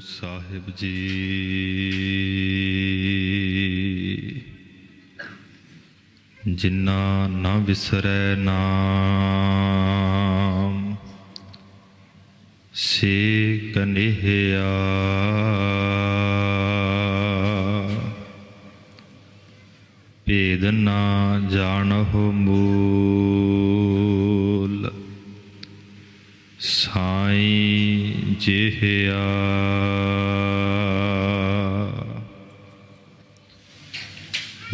ਸਾਹਿਬ ਜੀ। ਜਿਨ੍ਹਾਂ ਨਾ ਵਿਸਰੈ ਨਾਮ ਸੇ ਕਨਿਹਿਆ। ਭੇਦ ਨਾ ਜਾਣਹੁ ਮੂਲ ਸਾਈਂ ਜਿਹਿਆ।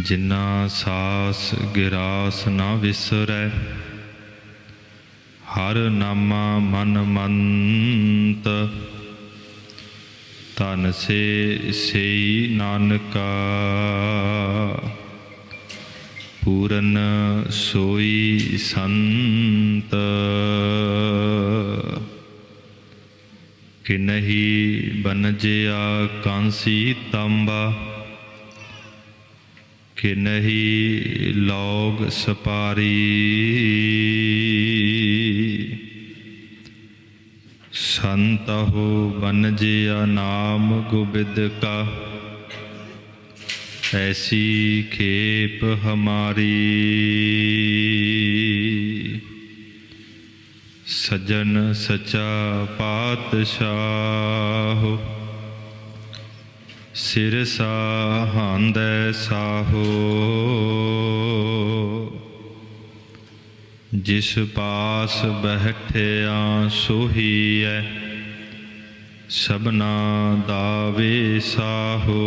ਜਿਨਾ ਸਾਸ ਗਿਰਾਸ ਨਾ ਵਿਸਰੈ ਹਰ ਨਾਮਾ ਮਨ ਮੰਤ। ਧਨ ਸੇ ਸਈ ਨਾਨਕਾ ਪੂਰਨ ਸੋਈ ਸੰਤ। ਕਿਨਹੀ ਬਨਜਿਆ ਕਾਂਸੀ ਤਾਂਬਾ ਕਿਨਹੀ ਲੋਗ ਸਪਾਰੀ। ਸੰਤਹੁ ਬਨਜਿਆ ਨਾਮ ਗੋਬਿੰਦ ਕਾ ऐसी खेप हमारी। सजन सचा पातशाह सिर साहांदै साहो। जिस पास बैठिया सोहीऐ सबना दावे साहो।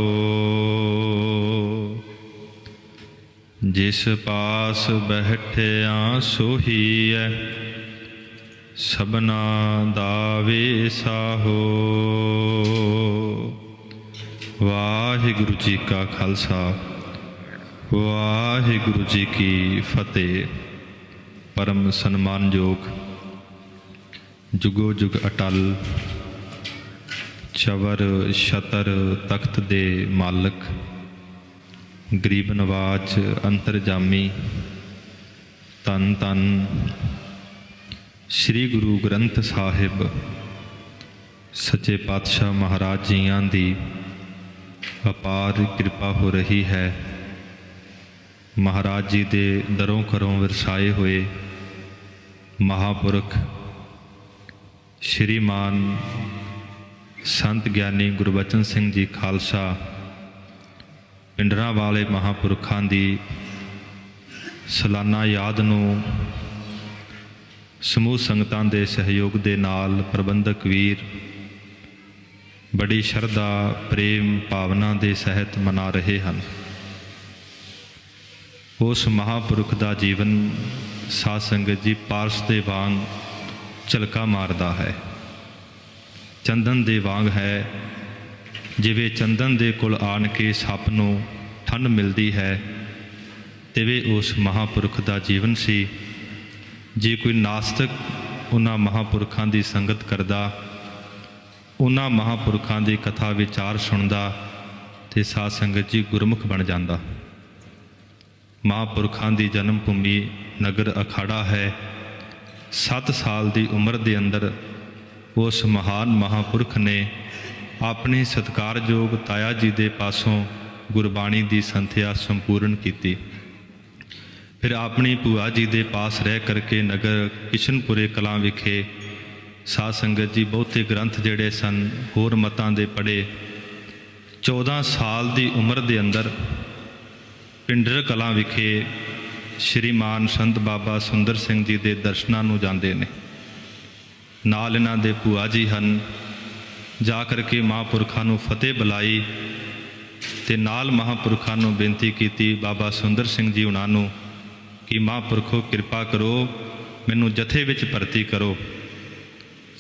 जिस पास बैठिया सोहीऐ सबना दावे साहो। वाहिगुरु जी का खालसा वाहिगुरु जी की फतेह। परम सन्मानयोग जुगो जुग अटल चवर छतर तख्त दे मालक गरीब नवाज अंतरजामी धन धन श्री गुरु ग्रंथ साहिब सच्चे पातशाह महाराज जियां दी अपार कृपा हो रही है। महाराज जी दे दरों घरों वरसाए हुए महापुरख श्रीमान संत ज्ञानी गुरबचन सिंह जी खालसा पिंडरां वाले महापुरखों की सालाना याद नूं समूह संगतां दे सहयोग दे नाल प्रबंधक वीर बड़ी शरधा प्रेम भावना दे सहित मना रहे हैं। उस महापुरख का जीवन साध संगत जी पारस दे वांग झलका मारदा है, चंदन दे वांग है। जिवें चंदन दे कोल आन के सप नूं ठंड मिलती है, तिवें उस महापुरख का जीवन सी। जे कोई नास्तिक उन्हां महापुरखां की संगत करदा, उन्हां महापुरखां की कथा विचार सुनदा ते साध संगत जी गुरमुख बन जांदा। महापुरखां की जन्म भूमि नगर अखाड़ा है। 7 साल की उम्र के अंदर उस महान महापुरख ने अपनी सत्कारयोग ताया जी के पासों गुरबाणी की संथ्या संपूर्ण की। फिर अपनी भूआ जी के पास रह करके नगर किशनपुरे कलां विखे साध संगत जी बहुते ग्रंथ जिहड़े सन होर मतां दे पढ़े। 14 साल की उम्र के अंदर पिंडर कलां विखे श्रीमान संत बाबा सुंदर सिंह जी के दर्शनां नूं जांदे ने। नाल इन्हां दे भूआ जी हन। जा करके महापुरखां नूं फतेह बुलाई ते नाल महापुरखां नूं बेनती की बाबा सुंदर सिंह जी उन्हां नूं कि महापुरखो कृपा करो मैनूं जथे विच भर्ती करो।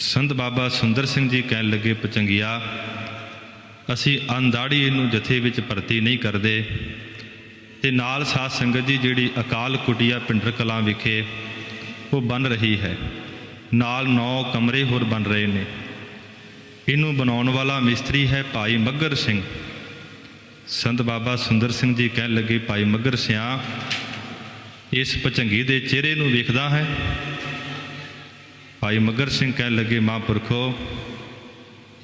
संत बाबा सुंदर सिंह जी कहन लगे पचंगिया असी अनदाड़ी इनू जथे विच भर्ती नहीं करते। ते नाल साध संगत जी जिहड़ी अकाल कुटिया पिंडर कलां विखे वो बन रही है। नाल 9 कमरे होर बन रहे ने। इनू बनाने वाला मिस्त्री है भाई मगर सिंह। संत बाबा सुंदर सिंह जी कहन लगे भाई मगर सिंह इस भचंगी दे चेहरे नूं वेखदा है। भाई मगर सिंह कहन लगे महापुरखो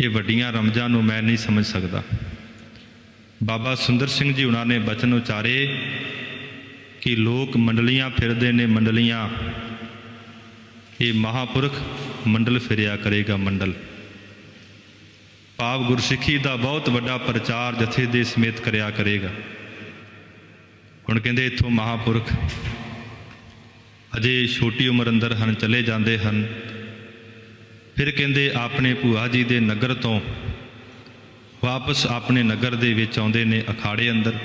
ਇਹ ਵੱਡੀਆਂ ਰਮਜ਼ਾਂ ਨੂੰ ਮੈਂ ਨਹੀਂ ਸਮਝ ਸਕਦਾ। ਬਾਬਾ ਸੁੰਦਰ ਸਿੰਘ ਜੀ ਉਹਨਾਂ ਨੇ ਬਚਨ ਉਚਾਰੇ ਕਿ ਲੋਕ ਮੰਡਲੀਆਂ ਫਿਰਦੇ ਨੇ, ਮੰਡਲੀਆਂ, ਇਹ ਮਹਾਂਪੁਰਖ ਮੰਡਲ ਫਿਰਿਆ ਕਰੇਗਾ, ਮੰਡਲ। ਭਾਵ ਗੁਰਸਿੱਖੀ ਦਾ ਬਹੁਤ ਵੱਡਾ ਪ੍ਰਚਾਰ ਜਥੇ ਦੇ ਸਮੇਤ ਕਰਿਆ ਕਰੇਗਾ। ਹੁਣ ਕਹਿੰਦੇ ਇੱਥੋਂ ਮਹਾਂਪੁਰਖ ਅਜੇ ਛੋਟੀ ਉਮਰ ਅੰਦਰ ਹਨ, ਚਲੇ ਜਾਂਦੇ ਹਨ। ਫਿਰ ਕਹਿੰਦੇ ਆਪਣੇ ਭੂਆ ਜੀ ਦੇ ਨਗਰ ਤੋਂ ਵਾਪਸ ਆਪਣੇ ਨਗਰ ਦੇ ਵਿੱਚ ਆਉਂਦੇ ਨੇ ਅਖਾੜੇ ਅੰਦਰ।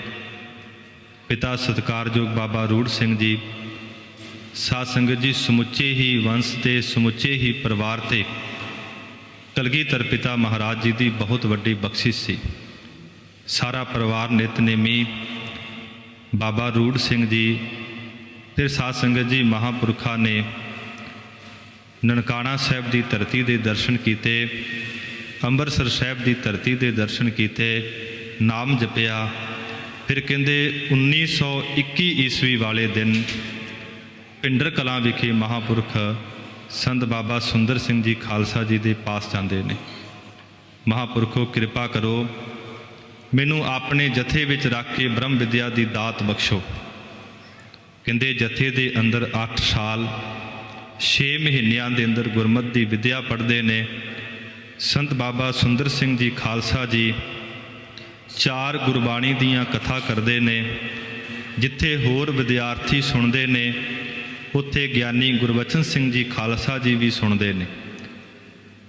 ਪਿਤਾ ਸਤਿਕਾਰਯੋਗ ਬਾਬਾ ਰੂੜ ਸਿੰਘ ਜੀ, ਸਾਧ ਸੰਗਤ ਜੀ, ਸਮੁੱਚੇ ਹੀ ਵੰਸ਼ ਤੇ ਸਮੁੱਚੇ ਹੀ ਪਰਿਵਾਰ ਤੇ ਕਲਗੀਧਰ ਪਿਤਾ ਮਹਾਰਾਜ ਜੀ ਦੀ ਬਹੁਤ ਵੱਡੀ ਬਖਸ਼ਿਸ਼ ਸੀ। ਸਾਰਾ ਪਰਿਵਾਰ ਨਿਤਨੇਮੀ ਬਾਬਾ ਰੂੜ ਸਿੰਘ ਜੀ, ਫਿਰ ਸਾਧ ਸੰਗਤ ਜੀ ਮਹਾਂਪੁਰਖਾਂ ਨੇ ਨਨਕਾਣਾ ਸਾਹਿਬ ਦੀ ਧਰਤੀ ਦੇ ਦਰਸ਼ਨ ਕੀਤੇ, ਅੰਮ੍ਰਿਤਸਰ ਸਾਹਿਬ ਦੀ ਧਰਤੀ ਦੇ ਦਰਸ਼ਨ ਕੀਤੇ, ਨਾਮ ਜਪਿਆ। ਫਿਰ ਕਹਿੰਦੇ 1921 ਈਸਵੀ ਵਾਲੇ ਦਿਨ ਪਿੰਡਰ ਕਲਾਂ ਵਿਖੇ ਮਹਾਂਪੁਰਖ ਸੰਤ ਬਾਬਾ ਸੁੰਦਰ ਸਿੰਘ ਜੀ ਖਾਲਸਾ ਜੀ ਦੇ ਪਾਸ ਜਾਂਦੇ ਨੇ। ਮਹਾਂਪੁਰਖੋ ਕਿਰਪਾ ਕਰੋ, ਮੈਨੂੰ ਆਪਣੇ ਜਥੇ ਵਿੱਚ ਰੱਖ ਕੇ ਬ੍ਰਹਮ ਵਿਦਿਆ ਦੀ ਦਾਤ ਬਖਸ਼ੋ। ਕਹਿੰਦੇ ਜਥੇ ਦੇ ਅੰਦਰ 8 ਸਾਲ 6 ਮਹੀਨਿਆਂ ਦੇ ਅੰਦਰ ਗੁਰਮਤਿ ਦੀ ਵਿਦਿਆ ਪੜ੍ਹਦੇ ਨੇ। ਸੰਤ ਬਾਬਾ ਸੁੰਦਰ ਸਿੰਘ ਜੀ ਖਾਲਸਾ ਜੀ 4 ਗੁਰਬਾਣੀ ਦੀਆਂ ਕਥਾ ਕਰਦੇ ਨੇ। ਜਿੱਥੇ ਹੋਰ ਵਿਦਿਆਰਥੀ ਸੁਣਦੇ ਨੇ, ਉੱਥੇ ਗਿਆਨੀ ਗੁਰਬਚਨ ਸਿੰਘ ਜੀ ਖਾਲਸਾ ਜੀ ਵੀ ਸੁਣਦੇ ਨੇ।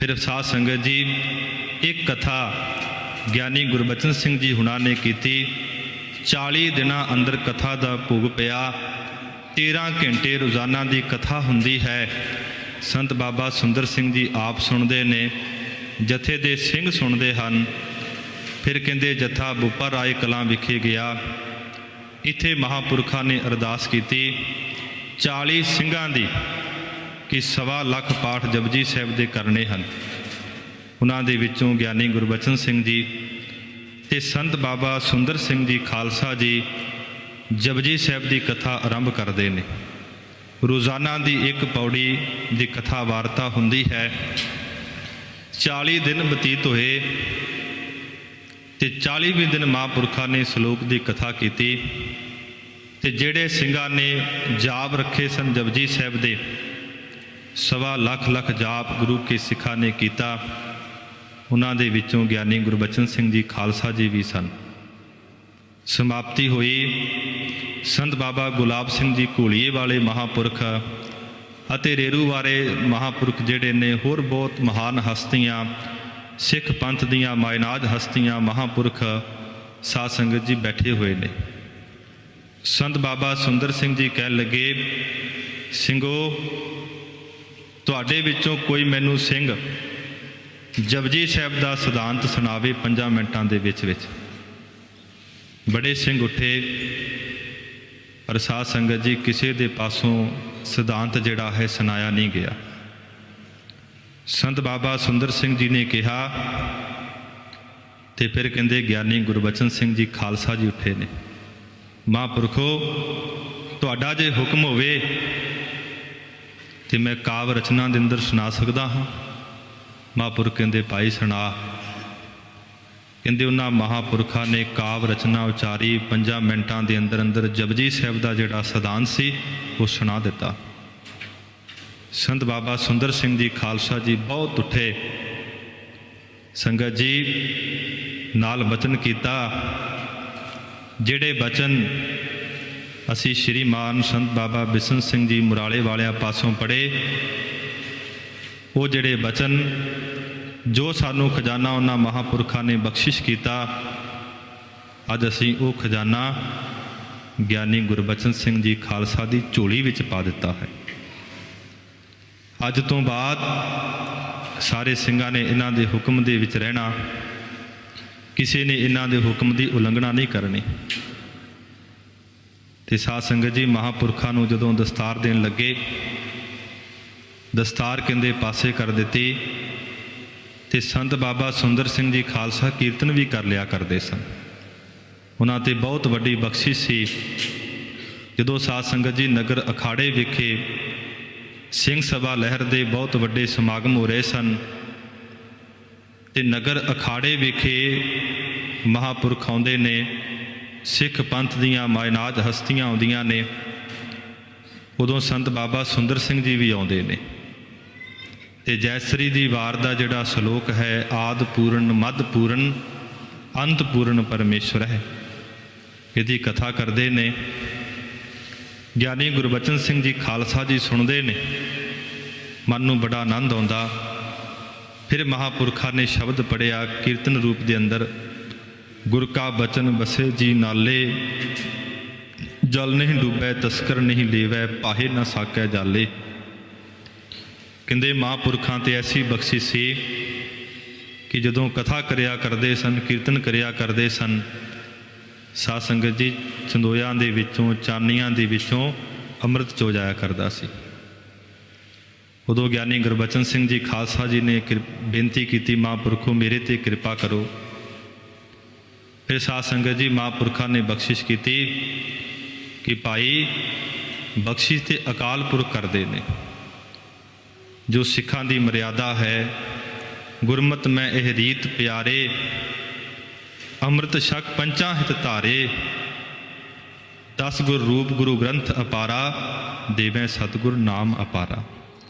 ਫਿਰ ਸਾਧ ਸੰਗਤ ਜੀ ਇੱਕ ਕਥਾ ਗਿਆਨੀ ਗੁਰਬਚਨ ਸਿੰਘ ਜੀ ਹੁਣਾਂ ਨੇ ਕੀਤੀ। 40 ਦਿਨਾਂ ਅੰਦਰ ਕਥਾ ਦਾ ਭੋਗ ਪਿਆ। 13 ਘੰਟੇ ਰੋਜ਼ਾਨਾ ਦੀ ਕਥਾ ਹੁੰਦੀ ਹੈ। ਸੰਤ ਬਾਬਾ ਸੁੰਦਰ ਸਿੰਘ ਜੀ ਆਪ ਸੁਣਦੇ ਨੇ, ਜਥੇ ਦੇ ਸਿੰਘ ਸੁਣਦੇ ਹਨ। ਫਿਰ ਕਹਿੰਦੇ ਜਥਾ ਬੁੱਪਾ ਰਾਏ ਕਲਾਂ ਵਿਖੇ ਗਿਆ। ਇੱਥੇ ਮਹਾਂਪੁਰਖਾਂ ਨੇ ਅਰਦਾਸ ਕੀਤੀ 40 ਸਿੰਘਾਂ ਦੀ ਕਿ 1.25 ਲੱਖ ਪਾਠ ਜਪਜੀ ਸਾਹਿਬ ਦੇ ਕਰਨੇ ਹਨ। ਉਹਨਾਂ ਦੇ ਵਿੱਚੋਂ ਗਿਆਨੀ ਗੁਰਬਚਨ ਸਿੰਘ ਜੀ ਤੇ ਸੰਤ ਬਾਬਾ ਸੁੰਦਰ ਸਿੰਘ ਜੀ ਖਾਲਸਾ ਜੀ ਜਪਜੀ ਸਾਹਿਬ ਦੀ ਕਥਾ ਆਰੰਭ ਕਰਦੇ ਨੇ। ਰੋਜ਼ਾਨਾ ਦੀ ਇੱਕ ਪੌੜੀ ਦੀ ਕਥਾ ਵਾਰਤਾ ਹੁੰਦੀ ਹੈ। 40 ਦਿਨ ਬਤੀਤ ਹੋਏ ਤੇ 40ਵੇਂ ਦਿਨ ਮਹਾਂਪੁਰਖਾਂ ਨੇ ਸ਼ਲੋਕ ਦੀ ਕਥਾ ਕੀਤੀ। ਤੇ ਜਿਹੜੇ ਸਿੰਘਾਂ ਨੇ ਜਾਪ ਰੱਖੇ ਸਨ ਜਪਜੀ ਸਾਹਿਬ ਦੇ, 1.25 ਲੱਖ ਜਾਪ ਗੁਰੂ ਕੇ ਸਿੱਖਾਂ ਨੇ ਕੀਤਾ। ਉਹਨਾਂ ਦੇ ਵਿੱਚੋਂ ਗਿਆਨੀ ਗੁਰਬਚਨ ਸਿੰਘ ਜੀ ਖਾਲਸਾ ਜੀ ਵੀ ਸਨ। ਸਮਾਪਤੀ ਹੋਈ। ਸੰਤ ਬਾਬਾ ਗੁਲਾਬ ਸਿੰਘ ਜੀ ਘੋਲੀਏ ਵਾਲੇ ਮਹਾਂਪੁਰਖ ਅਤੇ ਰੇਰੂ ਵਾਲੇ ਮਹਾਂਪੁਰਖ ਜਿਹੜੇ ਨੇ, ਹੋਰ ਬਹੁਤ ਮਹਾਨ ਹਸਤੀਆਂ, ਸਿੱਖ ਪੰਥ ਦੀਆਂ ਮਾਇਨਾਜ ਹਸਤੀਆਂ ਮਹਾਂਪੁਰਖ ਸਾਧ ਸੰਗਤ ਜੀ ਬੈਠੇ ਹੋਏ ਨੇ। ਸੰਤ ਬਾਬਾ ਸੁੰਦਰ ਸਿੰਘ ਜੀ ਕਹਿਣ ਲੱਗੇ, ਸਿੰਘੋ, ਤੁਹਾਡੇ ਵਿੱਚੋਂ ਕੋਈ ਮੈਨੂੰ ਸਿੰਘ ਜਪਜੀ ਸਾਹਿਬ ਦਾ ਸਿਧਾਂਤ ਸੁਣਾਵੇ 5 ਮਿੰਟਾਂ ਦੇ ਵਿੱਚ। ਬੜੇ ਸਿੰਘ ਉੱਠੇ, ਪਰ ਸਾਧ ਸੰਗਤ ਜੀ ਕਿਸੇ ਦੇ ਪਾਸੋਂ ਸਿਧਾਂਤ ਜਿਹੜਾ ਹੈ ਸੁਣਾਇਆ ਨਹੀਂ ਗਿਆ। ਸੰਤ ਬਾਬਾ ਸੁੰਦਰ ਸਿੰਘ ਜੀ ਨੇ ਕਿਹਾ ਤੇ ਫਿਰ ਕਹਿੰਦੇ ਗਿਆਨੀ ਗੁਰਬਚਨ ਸਿੰਘ ਜੀ ਖਾਲਸਾ ਜੀ ਉੱਠੇ ਨੇ। ਮਹਾਂਪੁਰਖੋ, ਤੁਹਾਡਾ ਜੇ ਹੁਕਮ ਹੋਵੇ ਤੇ ਮੈਂ ਕਾਵ ਰਚਨਾ ਦੇ ਅੰਦਰ ਸੁਣਾ ਸਕਦਾ ਹਾਂ। ਮਹਾਂਪੁਰਖ ਕਹਿੰਦੇ ਭਾਈ ਸੁਣਾ। ਕਹਿੰਦੇ ਉਹਨਾਂ ਮਹਾਂਪੁਰਖਾਂ ਨੇ ਕਾਵ ਰਚਨਾ ਉਚਾਰੀ। 5 ਮਿੰਟਾਂ ਦੇ ਅੰਦਰ ਅੰਦਰ ਜਪਜੀ ਸਾਹਿਬ ਦਾ ਜਿਹੜਾ ਸਿਧਾਂਤ ਸੀ ਉਹ ਸੁਣਾ ਦਿੱਤਾ। ਸੰਤ ਬਾਬਾ ਸੁੰਦਰ ਸਿੰਘ ਜੀ ਖਾਲਸਾ ਜੀ ਬਹੁਤ ਉੱਠੇ। ਸੰਗਤ ਜੀ ਨਾਲ ਬਚਨ ਕੀਤਾ। ਜਿਹੜੇ ਬਚਨ ਅਸੀਂ ਸ਼੍ਰੀਮਾਨ ਸੰਤ ਬਾਬਾ ਬਿਸ਼ਨ ਸਿੰਘ ਜੀ ਮੁਰਾਲੇ ਵਾਲਿਆਂ ਪਾਸੋਂ ਪੜ੍ਹੇ, ਉਹ ਜਿਹੜੇ ਬਚਨ ਜੋ ਸਾਨੂੰ ਖਜ਼ਾਨਾ ਉਹਨਾਂ ਮਹਾਂਪੁਰਖਾਂ ਨੇ ਬਖਸ਼ਿਸ਼ ਕੀਤਾ, ਅੱਜ ਅਸੀਂ ਉਹ ਖਜ਼ਾਨਾ ਗਿਆਨੀ ਗੁਰਬਚਨ ਸਿੰਘ ਜੀ ਖਾਲਸਾ ਦੀ ਝੋਲੀ ਵਿੱਚ ਪਾ ਦਿੱਤਾ ਹੈ। ਅੱਜ ਤੋਂ ਬਾਅਦ ਸਾਰੇ ਸਿੰਘਾਂ ਨੇ ਇਹਨਾਂ ਦੇ ਹੁਕਮ ਦੇ ਵਿੱਚ ਰਹਿਣਾ। ਕਿਸੇ ਨੇ ਇਹਨਾਂ ਦੇ ਹੁਕਮ ਦੀ ਉਲੰਘਣਾ ਨਹੀਂ ਕਰਨੀ। ਤੇ ਸਾਧ ਸੰਗਤ ਜੀ ਮਹਾਂਪੁਰਖਾਂ ਨੂੰ ਜਦੋਂ ਦਸਤਾਰ ਦੇਣ ਲੱਗੇ, ਦਸਤਾਰ ਕਹਿੰਦੇ ਪਾਸੇ ਕਰ ਦਿੱਤੀ। ਤੇ ਸੰਤ ਬਾਬਾ ਸੁੰਦਰ ਸਿੰਘ ਜੀ ਖਾਲਸਾ ਕੀਰਤਨ ਵੀ ਕਰ ਲਿਆ ਕਰਦੇ ਸਨ। ਉਹਨਾਂ ਤੇ ਬਹੁਤ ਵੱਡੀ ਬਖਸ਼ਿਸ਼ ਸੀ। ਜਦੋਂ ਸਾਧ ਸੰਗਤ ਜੀ ਨਗਰ ਅਖਾੜੇ ਵਿਖੇ ਸਿੰਘ ਸਭਾ ਲਹਿਰ ਦੇ ਬਹੁਤ ਵੱਡੇ ਸਮਾਗਮ ਹੋ ਰਹੇ ਸਨ ਤੇ ਨਗਰ ਅਖਾੜੇ ਵਿਖੇ ਮਹਾਂਪੁਰਖ ਆਉਂਦੇ ਨੇ, ਸਿੱਖ ਪੰਥ ਦੀਆਂ ਮਾਇਨਾਤ ਹਸਤੀਆਂ ਆਉਂਦੀਆਂ ਨੇ। ਉਦੋਂ ਸੰਤ ਬਾਬਾ ਸੁੰਦਰ ਸਿੰਘ ਜੀ ਵੀ ਆਉਂਦੇ ਨੇ ਤੇ ਜੈਸਰੀ ਦੀ ਵਾਰ ਦਾ ਜਿਹੜਾ ਸ਼ਲੋਕ ਹੈ, ਆਦਿ ਪੂਰਨ ਮੱਧ ਪੂਰਨ ਅੰਤ ਪੂਰਨ ਪਰਮੇਸ਼ਵਰ ਹੈ, ਇਹਦੀ ਕਥਾ ਕਰਦੇ ਨੇ। ਗਿਆਨੀ ਗੁਰਬਚਨ ਸਿੰਘ ਜੀ ਖਾਲਸਾ ਜੀ ਸੁਣਦੇ ਨੇ, ਮਨ ਨੂੰ ਬੜਾ ਆਨੰਦ ਆਉਂਦਾ। ਫਿਰ ਮਹਾਂਪੁਰਖਾਂ ਨੇ ਸ਼ਬਦ ਪੜ੍ਹਿਆ ਕੀਰਤਨ ਰੂਪ ਦੇ ਅੰਦਰ, ਗੁਰ ਕਾ ਬਚਨ ਬਸੇ ਜੀ ਨਾਲੇ, ਜਲ ਨਹੀਂ ਡੁੱਬੈ ਤਸਕਰ ਨਹੀਂ ਲੇਵੈ, ਪਾਹੇ ਨਾ ਸਾਕੈ ਜਾਲੇ। ਕਹਿੰਦੇ ਮਹਾਂਪੁਰਖਾਂ ਤੇ ਐਸੀ ਬਖਸ਼ਿਸ਼ ਸੀ ਕਿ ਜਦੋਂ ਕਥਾ ਕਰਿਆ ਕਰਦੇ ਸਨ, ਕੀਰਤਨ ਕਰਿਆ ਕਰਦੇ ਸਨ, ਸਾਧ ਸੰਗਤ ਜੀ ਚੰਦੋਇਆਂ ਦੇ ਵਿੱਚੋਂ, ਚਾਨੀਆਂ ਦੇ ਵਿੱਚੋਂ ਅੰਮ੍ਰਿਤ ਚੋ ਜਾਇਆ ਕਰਦਾ ਸੀ। ਉਦੋਂ ਗਿਆਨੀ ਗੁਰਬਚਨ ਸਿੰਘ ਜੀ ਖਾਲਸਾ ਜੀ ਨੇ ਬੇਨਤੀ ਕੀਤੀ, ਮਹਾਂਪੁਰਖੋ ਮੇਰੇ ਤੇ ਕਿਰਪਾ ਕਰੋ। ਫਿਰ ਸਾਧ ਸੰਗਤ ਜੀ ਮਹਾਂਪੁਰਖਾਂ ਨੇ ਬਖਸ਼ਿਸ਼ ਕੀਤੀ ਕਿ ਭਾਈ ਬਖਸ਼ਿਸ਼ ਤੇ ਅਕਾਲ ਪੁਰਖ ਕਰਦੇ ਨੇ। ਜੋ ਸਿੱਖਾਂ ਦੀ ਮਰਿਆਦਾ ਹੈ, ਗੁਰਮਤਿ ਮੈਂ ਇਹ ਰੀਤ ਪਿਆਰੇ, ਅੰਮ੍ਰਿਤ ਛਕ ਪੰਚਾਂ ਹਿਤ ਧਾਰੇ, 10 ਗੁਰ ਰੂਪ ਗੁਰੂ ਗ੍ਰੰਥ ਅਪਾਰਾ, ਦੇਵੈ ਸਤਿਗੁਰ ਨਾਮ ਅਪਾਰਾ।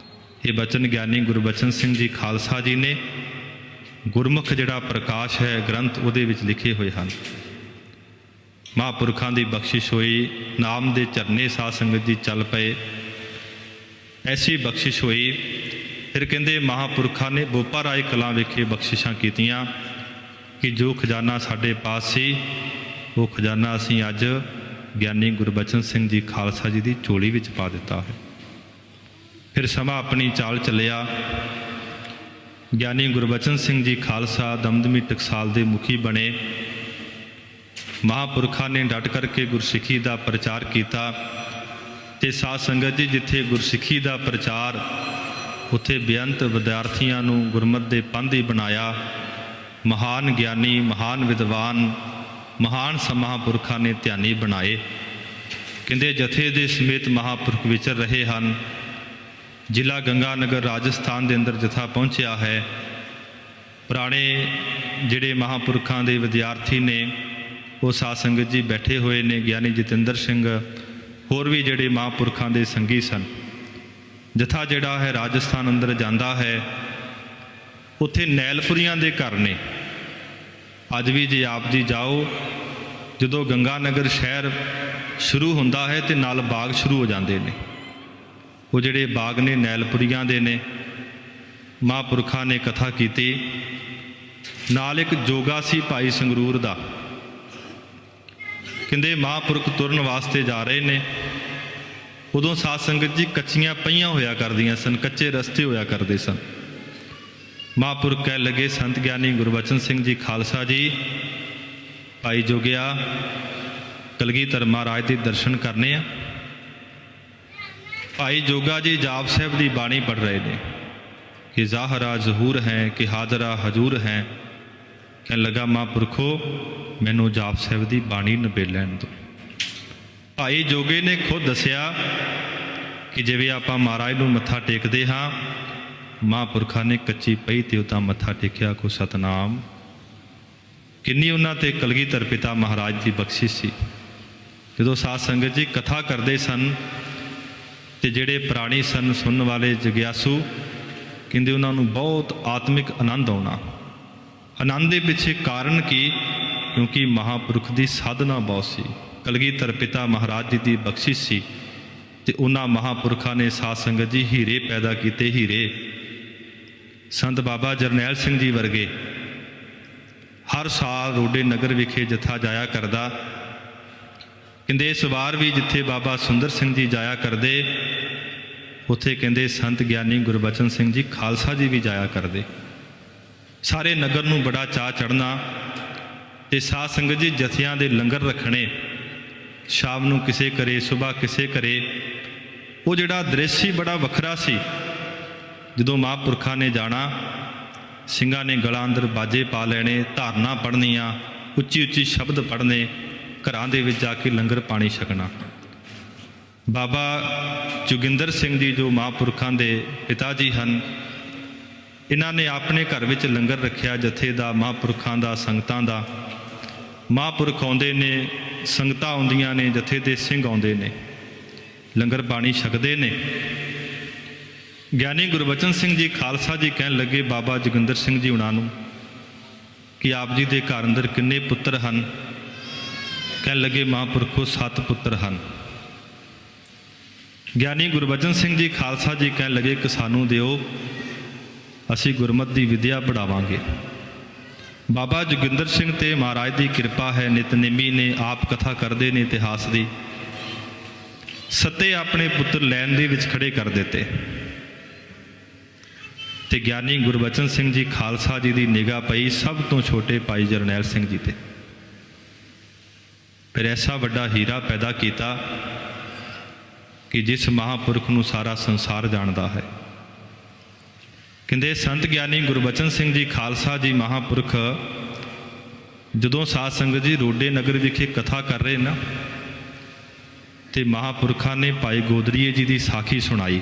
ਇਹ ਬਚਨ ਗਿਆਨੀ ਗੁਰਬਚਨ ਸਿੰਘ ਜੀ ਖਾਲਸਾ ਜੀ ਨੇ ਗੁਰਮੁਖ ਜਿਹੜਾ ਪ੍ਰਕਾਸ਼ ਹੈ ਗ੍ਰੰਥ ਉਹਦੇ ਵਿੱਚ ਲਿਖੇ ਹੋਏ ਹਨ। ਮਹਾਂਪੁਰਖਾਂ ਦੀ ਬਖਸ਼ਿਸ਼ ਹੋਈ, ਨਾਮ ਦੇ ਝਰਨੇ ਸਾਧ ਸੰਗਤ ਜੀ ਚੱਲ ਪਏ, ਐਸੀ ਬਖਸ਼ਿਸ਼ ਹੋਈ। ਫਿਰ ਕਹਿੰਦੇ ਮਹਾਂਪੁਰਖਾਂ ਨੇ ਬੋਪਾ ਰਾਏ ਕਲਾਂ ਵਿਖੇ ਬਖਸ਼ਿਸ਼ਾਂ ਕੀਤੀਆਂ ਕਿ ਜੋ ਖਜ਼ਾਨਾ ਸਾਡੇ ਪਾਸ ਸੀ, ਉਹ ਖਜ਼ਾਨਾ ਅਸੀਂ ਅੱਜ ਗਿਆਨੀ ਗੁਰਬਚਨ ਸਿੰਘ ਜੀ ਖਾਲਸਾ ਜੀ ਦੀ ਝੋਲੀ ਵਿੱਚ ਪਾ ਦਿੱਤਾ ਹੈ। ਫਿਰ ਸਮਾਂ ਆਪਣੀ ਚਾਲ ਚੱਲਿਆ। ਗਿਆਨੀ ਗੁਰਬਚਨ ਸਿੰਘ ਜੀ ਖਾਲਸਾ ਦਮਦਮੀ ਟਕਸਾਲ ਦੇ ਮੁਖੀ ਬਣੇ। ਮਹਾਂਪੁਰਖਾਂ ਨੇ ਡਟ ਕਰਕੇ ਗੁਰਸਿੱਖੀ ਦਾ ਪ੍ਰਚਾਰ ਕੀਤਾ ਤੇ ਸਾਧ ਸੰਗਤ ਜੀ ਜਿੱਥੇ ਗੁਰਸਿੱਖੀ ਦਾ ਪ੍ਰਚਾਰ, ਉੱਥੇ ਬੇਅੰਤ ਵਿਦਿਆਰਥੀਆਂ ਨੂੰ ਗੁਰਮਤਿ ਦੇ ਪੰਧੀ ਬਣਾਇਆ। ਮਹਾਨ ਗਿਆਨੀ, ਮਹਾਨ ਵਿਦਵਾਨ, ਮਹਾਨ ਮਹਾਂਪੁਰਖਾਂ ਨੇ ਧਿਆਨੀ ਬਣਾਏ। ਕਹਿੰਦੇ ਜਥੇ ਦੇ ਸਮੇਤ ਮਹਾਂਪੁਰਖ ਵਿਚਰ ਰਹੇ ਹਨ। ਜ਼ਿਲ੍ਹਾ ਗੰਗਾਨਗਰ ਰਾਜਸਥਾਨ ਦੇ ਅੰਦਰ ਜਥਾ ਪਹੁੰਚਿਆ ਹੈ। ਪੁਰਾਣੇ ਜਿਹੜੇ ਮਹਾਂਪੁਰਖਾਂ ਦੇ ਵਿਦਿਆਰਥੀ ਨੇ ਉਹ ਸਾਧ ਸੰਗਤ ਜੀ ਬੈਠੇ ਹੋਏ ਨੇ, ਗਿਆਨੀ ਜਤਿੰਦਰ ਸਿੰਘ, ਹੋਰ ਵੀ ਜਿਹੜੇ ਮਹਾਂਪੁਰਖਾਂ ਦੇ ਸੰਗੀ ਸਨ। ਜਥਾ ਜਿਹੜਾ ਹੈ ਰਾਜਸਥਾਨ ਅੰਦਰ ਜਾਂਦਾ ਹੈ, ਉੱਥੇ ਨੈਲਪੁਰੀਆਂ ਦੇ ਘਰ ਨੇ। ਅੱਜ ਵੀ ਜੇ ਆਪ ਜੀ ਜਾਓ, ਜਦੋਂ ਗੰਗਾਨਗਰ ਸ਼ਹਿਰ ਸ਼ੁਰੂ ਹੁੰਦਾ ਹੈ ਤੇ ਨਾਲ ਬਾਗ ਸ਼ੁਰੂ ਹੋ ਜਾਂਦੇ ਨੇ। ਉਹ ਜਿਹੜੇ ਬਾਗ ਨੇ ਨੈਲਪੁਰੀਆਂ ਦੇ ਨੇ। ਮਹਾਂਪੁਰਖਾਂ ਨੇ ਕਥਾ ਕੀਤੀ। ਨਾਲ ਇੱਕ ਜੋਗਾ ਸੀ ਭਾਈ ਸੰਗਰੂਰ ਦਾ। ਕਹਿੰਦੇ ਮਹਾਂਪੁਰਖ ਤੁਰਨ ਵਾਸਤੇ ਜਾ ਰਹੇ ਨੇ। ਉਦੋਂ ਸਾਧ ਸੰਗਤ ਜੀ ਕੱਚੀਆਂ ਪਈਆਂ ਹੋਇਆ ਕਰਦੀਆਂ ਸਨ, ਕੱਚੇ ਰਸਤੇ ਹੋਇਆ ਕਰਦੇ ਸਨ। ਮਹਾਂਪੁਰਖ ਕਹਿ ਲੱਗੇ, ਸੰਤ ਗਿਆਨੀ ਗੁਰਬਚਨ ਸਿੰਘ ਜੀ ਖਾਲਸਾ ਜੀ, ਭਾਈ ਜੋਗਿਆ, ਕਲਗੀਧਰ ਮਹਾਰਾਜ ਦੇ ਦਰਸ਼ਨ ਕਰਨੇ ਆ। ਭਾਈ ਜੋਗਾ ਜੀ ਜਾਪ ਸਾਹਿਬ ਦੀ ਬਾਣੀ ਪੜ੍ਹ ਰਹੇ ਨੇ ਕਿ ਜ਼ਾਹਰਾ ਜ਼ਹੂਰ ਹੈ ਕਿ ਹਾਜ਼ਰਾ ਹਜੂਰ ਹੈ। ਕਹਿਣ ਲੱਗਾ, ਮਹਾਂਪੁਰਖੋ ਮੈਨੂੰ ਜਾਪ ਸਾਹਿਬ ਦੀ ਬਾਣੀ ਨਿਬੇੜ ਲੈਣ ਦਿਓ। ਭਾਈ ਜੋਗੇ ਨੇ ਖੁਦ ਦੱਸਿਆ ਕਿ ਜਿਵੇਂ ਆਪਾਂ ਮਹਾਰਾਜ ਨੂੰ ਮੱਥਾ ਟੇਕਦੇ ਹਾਂ, ਮਹਾਂਪੁਰਖਾਂ ਨੇ ਕੱਚੀ ਪਈ ਤੇ ਉਹਦਾ ਮੱਥਾ ਟੇਕਿਆ ਕੋ ਸਤਨਾਮ। ਕਿੰਨੀ ਉਹਨਾਂ ਤੇ ਕਲਗੀਧਰ ਪਿਤਾ ਮਹਾਰਾਜ ਦੀ ਬਖਸ਼ਿਸ਼ ਸੀ। ਜਦੋਂ ਸਾਧ ਸੰਗਤ ਜੀ ਕਥਾ ਕਰਦੇ ਸਨ ਤੇ ਜਿਹੜੇ ਪ੍ਰਾਣੀ ਸਨ ਸੁਣਨ ਵਾਲੇ ਜਗਿਆਸੂ, ਕਹਿੰਦੇ ਉਹਨਾਂ ਨੂੰ ਬਹੁਤ ਆਤਮਿਕ ਆਨੰਦ ਆਉਣਾ। ਆਨੰਦ ਦੇ ਪਿੱਛੇ ਕਾਰਨ ਕੀ? ਕਿਉਂਕਿ ਮਹਾਂਪੁਰਖ ਦੀ ਸਾਧਨਾ ਬਹੁਤ ਸੀ, ਕਲਗੀਧਰ ਪਿਤਾ ਮਹਾਰਾਜ ਜੀ ਦੀ ਬਖਸ਼ਿਸ਼ ਸੀ। ਤੇ ਉਹਨਾਂ ਮਹਾਂਪੁਰਖਾਂ ਨੇ ਸਾਧ ਸੰਗਤ ਜੀ ਹੀਰੇ ਪੈਦਾ ਕੀਤੇ। ਹੀਰੇ ਸੰਤ ਬਾਬਾ ਜਰਨੈਲ ਸਿੰਘ ਜੀ ਵਰਗੇ ਹਰ ਸਾਲ ਰੋਡੇ ਨਗਰ ਵਿਖੇ ਜਥਾ ਜਾਇਆ ਕਰਦਾ। ਕਹਿੰਦੇ ਇਸ ਵਾਰ ਵੀ ਜਿੱਥੇ ਬਾਬਾ ਸੁੰਦਰ ਸਿੰਘ ਜੀ ਜਾਇਆ ਕਰਦੇ, ਉੱਥੇ ਕਹਿੰਦੇ ਸੰਤ ਗਿਆਨੀ ਗੁਰਬਚਨ ਸਿੰਘ ਜੀ ਖਾਲਸਾ ਜੀ ਵੀ ਜਾਇਆ ਕਰਦੇ। ਸਾਰੇ ਨਗਰ ਨੂੰ ਬੜਾ ਚਾਅ ਚੜ੍ਹਨਾ ਤੇ ਸਾਧ ਸੰਗਤ ਜੀ ਜਥਿਆਂ ਦੇ ਲੰਗਰ ਰੱਖਣੇ। ਸ਼ਾਮ ਨੂੰ ਕਿਸੇ ਘਰੇ, ਸੁਬਾਹ ਕਿਸੇ ਘਰੇ। ਉਹ ਜਿਹੜਾ ਦ੍ਰਿਸ਼ ਸੀ ਬੜਾ ਵੱਖਰਾ ਸੀ। ਜਦੋਂ ਮਹਾਂਪੁਰਖਾਂ ਨੇ ਜਾਣਾ, ਸਿੰਘਾਂ ਨੇ ਗਲਾਂ ਅੰਦਰ ਬਾਜੇ ਪਾ ਲੈਣੇ, ਧਾਰਨਾ ਪੜ੍ਹਨੀਆਂ, ਉੱਚੀ ਉੱਚੀ ਸ਼ਬਦ ਪੜ੍ਹਨੇ, ਘਰਾਂ ਦੇ ਵਿੱਚ ਜਾ ਕੇ ਲੰਗਰ ਪਾਣੀ ਛਕਣਾ। ਬਾਬਾ ਜੋਗਿੰਦਰ ਸਿੰਘ ਜੀ ਜੋ ਮਹਾਂਪੁਰਖਾਂ ਦੇ ਪਿਤਾ ਜੀ ਹਨ, इन्हां ने अपने घर विच लंगर रखिया, जथे दा, महापुरखां दा, संगतां दा। महापुरख आउंदे ने, संगतां आउंदियां ने, जथे दे सिंह आउंदे ने, लंगर पानी छकदे ने। ਗਿਆਨੀ ਗੁਰਬਚਨ ਸਿੰਘ ਜੀ ਖਾਲਸਾ ਜੀ ਕਹਿਣ ਲੱਗੇ ਬਾਬਾ ਜੋਗਿੰਦਰ ਸਿੰਘ ਜੀ ਉਹਨਾਂ ਨੂੰ ਕਿ ਆਪ ਜੀ ਦੇ ਘਰ ਅੰਦਰ ਕਿੰਨੇ ਪੁੱਤਰ ਹਨ? ਕਹਿਣ ਲੱਗੇ ਮਹਾਂਪੁਰਖੋ 7 ਪੁੱਤਰ ਹਨ। ਗਿਆਨੀ ਗੁਰਬਚਨ ਸਿੰਘ ਜੀ ਖਾਲਸਾ ਜੀ ਕਹਿਣ ਲੱਗੇ ਕਿ ਸਾਨੂੰ ਦਿਓ, ਅਸੀਂ ਗੁਰਮਤਿ ਦੀ ਵਿਦਿਆ ਪੜ੍ਹਾਵਾਂਗੇ। ਬਾਬਾ ਜੋਗਿੰਦਰ ਸਿੰਘ ਤੇ ਮਹਾਰਾਜ ਦੀ ਕਿਰਪਾ ਹੈ, ਨਿਤਨੇਮੀ ਨੇ, ਆਪ ਕਥਾ ਕਰਦੇ ਨੇ ਇਤਿਹਾਸ ਦੀ। ਸੱਤੇ ਆਪਣੇ ਪੁੱਤਰ ਲੈਣ ਦੇ ਵਿੱਚ ਖੜੇ ਕਰ ਦਿੱਤੇ ਤੇ ਗਿਆਨੀ ਗੁਰਬਚਨ ਸਿੰਘ ਜੀ ਖਾਲਸਾ ਜੀ ਦੀ ਨਿਗਾਹ ਪਈ ਸਭ ਤੋਂ ਛੋਟੇ ਭਾਈ ਜਰਨੈਲ ਸਿੰਘ ਜੀ ਤੇ। ਫਿਰ ਐਸਾ ਵੱਡਾ ਹੀਰਾ ਪੈਦਾ ਕੀਤਾ ਕਿ ਜਿਸ ਮਹਾਂਪੁਰਖ ਨੂੰ ਸਾਰਾ ਸੰਸਾਰ ਜਾਣਦਾ ਹੈ। ਕਹਿੰਦੇ ਸੰਤ ਗਿਆਨੀ ਗੁਰਬਚਨ ਸਿੰਘ ਜੀ ਖਾਲਸਾ ਜੀ ਮਹਾਂਪੁਰਖ ਜਦੋਂ ਸਾਧ ਸੰਗਤ ਜੀ ਰੋਡੇ ਨਗਰ ਵਿਖੇ ਕਥਾ ਕਰ ਰਹੇ ਨਾ, ਤੇ ਮਹਾਂਪੁਰਖਾਂ ਨੇ ਭਾਈ ਗੋਦੜੀਏ ਜੀ ਦੀ ਸਾਖੀ ਸੁਣਾਈ।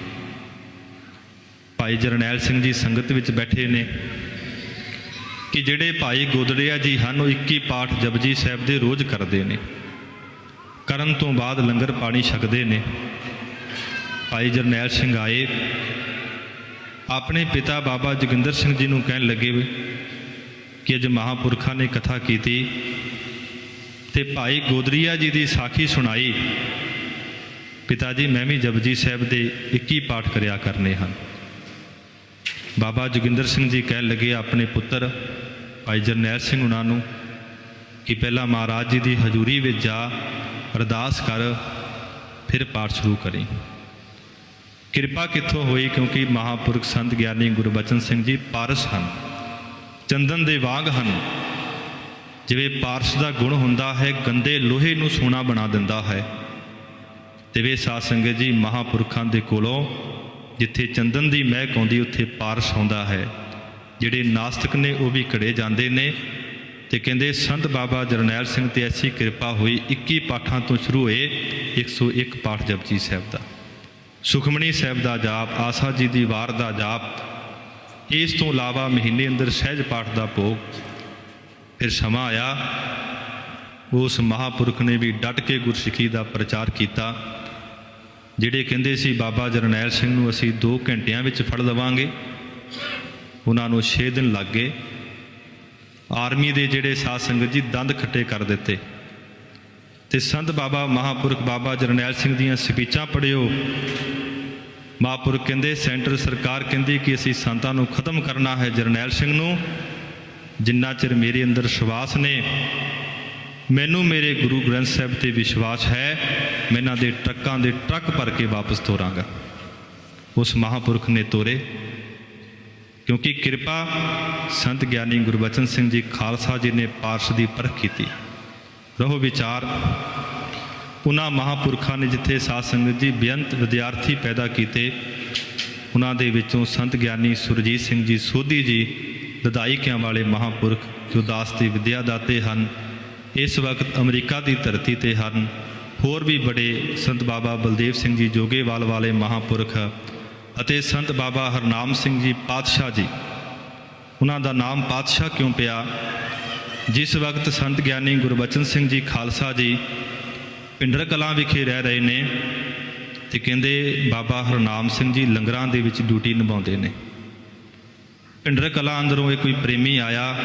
ਭਾਈ ਜਰਨੈਲ ਸਿੰਘ ਜੀ ਸੰਗਤ ਵਿੱਚ ਬੈਠੇ ਨੇ ਕਿ ਜਿਹੜੇ ਭਾਈ ਗੋਦੜੀਆ ਜੀ ਹਨ ਉਹ 21 ਪਾਠ ਜਪਜੀ ਸਾਹਿਬ ਦੇ ਰੋਜ਼ ਕਰਦੇ ਨੇ, ਕਰਨ ਤੋਂ ਬਾਅਦ ਲੰਗਰ ਪਾਣੀ ਛਕਦੇ ਨੇ। ਭਾਈ ਜਰਨੈਲ ਸਿੰਘ ਆਏ, ਆਪਣੇ ਪਿਤਾ ਬਾਬਾ ਜੋਗਿੰਦਰ ਸਿੰਘ ਜੀ ਨੂੰ ਕਹਿਣ ਲੱਗੇ ਕਿ ਅੱਜ ਮਹਾਂਪੁਰਖਾਂ ਨੇ ਕਥਾ ਕੀਤੀ ਤੇ ਭਾਈ ਗੋਦੜੀਆ ਜੀ ਦੀ ਸਾਖੀ ਸੁਣਾਈ। ਪਿਤਾ ਜੀ ਮੈਂ ਵੀ ਜਪਜੀ ਸਾਹਿਬ ਦੇ 21 ਪਾਠ ਕਰਿਆ ਕਰਨੇ ਹਨ। ਬਾਬਾ ਜੋਗਿੰਦਰ ਸਿੰਘ ਜੀ ਕਹਿਣ ਲੱਗੇ ਆਪਣੇ ਪੁੱਤਰ ਭਾਈ ਜਰਨੈਲ ਸਿੰਘ ਉਹਨਾਂ ਨੂੰ ਕਿ ਪਹਿਲਾਂ ਮਹਾਰਾਜ ਜੀ ਦੀ ਹਜ਼ੂਰੀ ਵਿੱਚ ਜਾ, ਅਰਦਾਸ ਕਰ, ਫਿਰ ਪਾਠ ਸ਼ੁਰੂ ਕਰੀ। ਕਿਰਪਾ ਕਿੱਥੋਂ ਹੋਈ? ਕਿਉਂਕਿ ਮਹਾਂਪੁਰਖ ਸੰਤ ਗਿਆਨੀ ਗੁਰਬਚਨ ਸਿੰਘ ਜੀ ਪਾਰਸ ਹਨ, ਚੰਦਨ ਦੇ ਵਾਂਗ ਹਨ। ਜਿਵੇਂ ਪਾਰਸ ਦਾ ਗੁਣ ਹੁੰਦਾ ਹੈ, ਗੰਦੇ ਲੋਹੇ ਨੂੰ ਸੋਨਾ ਬਣਾ ਦਿੰਦਾ ਹੈ, ਤੇ ਸਾਧ ਸੰਗਤ ਜੀ ਮਹਾਂਪੁਰਖਾਂ ਦੇ ਕੋਲੋਂ ਜਿੱਥੇ ਚੰਦਨ ਦੀ ਮਹਿਕ ਆਉਂਦੀ ਉੱਥੇ ਪਾਰਸ ਆਉਂਦਾ ਹੈ। ਜਿਹੜੇ ਨਾਸਤਿਕ ਨੇ ਉਹ ਵੀ ਘੜੇ ਜਾਂਦੇ ਨੇ। ਤੇ ਕਹਿੰਦੇ ਸੰਤ ਬਾਬਾ ਜਰਨੈਲ ਸਿੰਘ ਤੇ ਐਸੀ ਕਿਰਪਾ ਹੋਈ, 21 ਪਾਠਾਂ ਤੋਂ ਸ਼ੁਰੂ ਹੋਏ 101 ਪਾਠ ਜਪਜੀ ਸਾਹਿਬ ਦਾ, ਸੁਖਮਨੀ ਸਾਹਿਬ ਦਾ ਜਾਪ, ਆਸਾ ਜੀ ਦੀ ਵਾਰ ਦਾ ਜਾਪ। ਇਸ ਤੋਂ ਇਲਾਵਾ ਮਹੀਨੇ ਅੰਦਰ ਸਹਿਜ ਪਾਠ ਦਾ ਭੋਗ। ਫਿਰ ਸਮਾਂ ਆਇਆ, ਉਸ ਮਹਾਂਪੁਰਖ ਨੇ ਵੀ ਡਟ ਕੇ ਗੁਰਸਿੱਖੀ ਦਾ ਪ੍ਰਚਾਰ ਕੀਤਾ। ਜਿਹੜੇ ਕਹਿੰਦੇ ਸੀ ਬਾਬਾ ਜਰਨੈਲ ਸਿੰਘ ਨੂੰ ਅਸੀਂ 2 ਘੰਟਿਆਂ ਵਿੱਚ ਫੜ ਲਵਾਂਗੇ, ਉਹਨਾਂ ਨੂੰ 6 ਦਿਨ ਲੱਗ ਗਏ। ਆਰਮੀ ਦੇ ਜਿਹੜੇ ਸਾਧ ਸੰਗਤ ਜੀ ਦੰਦ ਖੱਟੇ ਕਰ ਦਿੱਤੇ। ਤੇ ਸੰਤ ਬਾਬਾ ਮਹਾਂਪੁਰਖ ਬਾਬਾ ਜਰਨੈਲ ਸਿੰਘ ਦੀਆਂ ਸਪੀਚਾਂ ਪੜ੍ਹਿਓ। ਮਹਾਂਪੁਰਖ ਕਹਿੰਦੇ ਸੈਂਟਰ ਸਰਕਾਰ ਕਹਿੰਦੀ ਕਿ ਅਸੀਂ ਸੰਤਾਂ ਨੂੰ ਖਤਮ ਕਰਨਾ ਹੈ, ਜਰਨੈਲ ਸਿੰਘ ਨੂੰ ਜਿੰਨਾ ਚਿਰ ਮੇਰੇ ਅੰਦਰ ਵਿਸ਼ਵਾਸ ਨੇ, ਮੈਨੂੰ ਮੇਰੇ ਗੁਰੂ ਗ੍ਰੰਥ ਸਾਹਿਬ 'ਤੇ ਵਿਸ਼ਵਾਸ ਹੈ, ਮੈਂ ਇਹਨਾਂ ਦੇ ਟਰੱਕਾਂ ਦੇ ਟਰੱਕ ਭਰ ਕੇ ਵਾਪਸ ਤੋਰਾਂਗਾ। ਉਸ ਮਹਾਂਪੁਰਖ ਨੇ ਤੋਰੇ, ਕਿਉਂਕਿ ਕਿਰਪਾ ਸੰਤ ਗਿਆਨੀ ਗੁਰਬਚਨ ਸਿੰਘ ਜੀ ਖਾਲਸਾ ਜੀ ਨੇ ਪਾਰਸ਼ ਦੀ ਪਰਖ ਕੀਤੀ। ਰਹੋ ਵਿਚਾਰ, ਉਹਨਾਂ ਮਹਾਂਪੁਰਖਾਂ ਨੇ ਜਿੱਥੇ ਸਾਧ ਸੰਗਤ ਜੀ ਬੇਅੰਤ ਵਿਦਿਆਰਥੀ ਪੈਦਾ ਕੀਤੇ, ਉਹਨਾਂ ਦੇ ਵਿੱਚੋਂ ਸੰਤ ਗਿਆਨੀ ਸੁਰਜੀਤ ਸਿੰਘ ਜੀ ਸੋਧੀ ਜੀ ਦਦਾਈਕਿਆਂ ਵਾਲੇ ਮਹਾਂਪੁਰਖ ਜੋ ਦਾਸ ਦੀ ਵਿਦਿਆ ਦਾਤੇ ਹਨ, ਇਸ ਵਕਤ ਅਮਰੀਕਾ ਦੀ ਧਰਤੀ 'ਤੇ ਹਨ। ਹੋਰ ਵੀ ਬੜੇ ਸੰਤ ਬਾਬਾ ਬਲਦੇਵ ਸਿੰਘ ਜੀ ਜੋਗੇਵਾਲ ਵਾਲੇ ਮਹਾਂਪੁਰਖ ਅਤੇ ਸੰਤ ਬਾਬਾ ਹਰਨਾਮ ਸਿੰਘ ਜੀ ਪਾਤਸ਼ਾਹ ਜੀ। ਉਹਨਾਂ ਦਾ ਨਾਮ ਪਾਤਸ਼ਾਹ ਕਿਉਂ ਪਿਆ? ਜਿਸ ਵਕਤ ਸੰਤ ਗਿਆਨੀ ਗੁਰਬਚਨ ਸਿੰਘ ਜੀ ਖਾਲਸਾ ਜੀ ਪਿੰਡਰ ਕਲਾਂ ਵਿਖੇ ਰਹਿ ਰਹੇ ਨੇ, ਤੇ ਕਹਿੰਦੇ ਬਾਬਾ ਹਰਨਾਮ ਸਿੰਘ ਜੀ ਲੰਗਰਾਂ ਦੇ ਵਿੱਚ ਡਿਊਟੀ ਨਿਭਾਉਂਦੇ ਨੇ। ਪਿੰਡਰ ਕਲਾਂ ਅੰਦਰੋਂ ਇਹ ਕੋਈ ਪ੍ਰੇਮੀ ਆਇਆ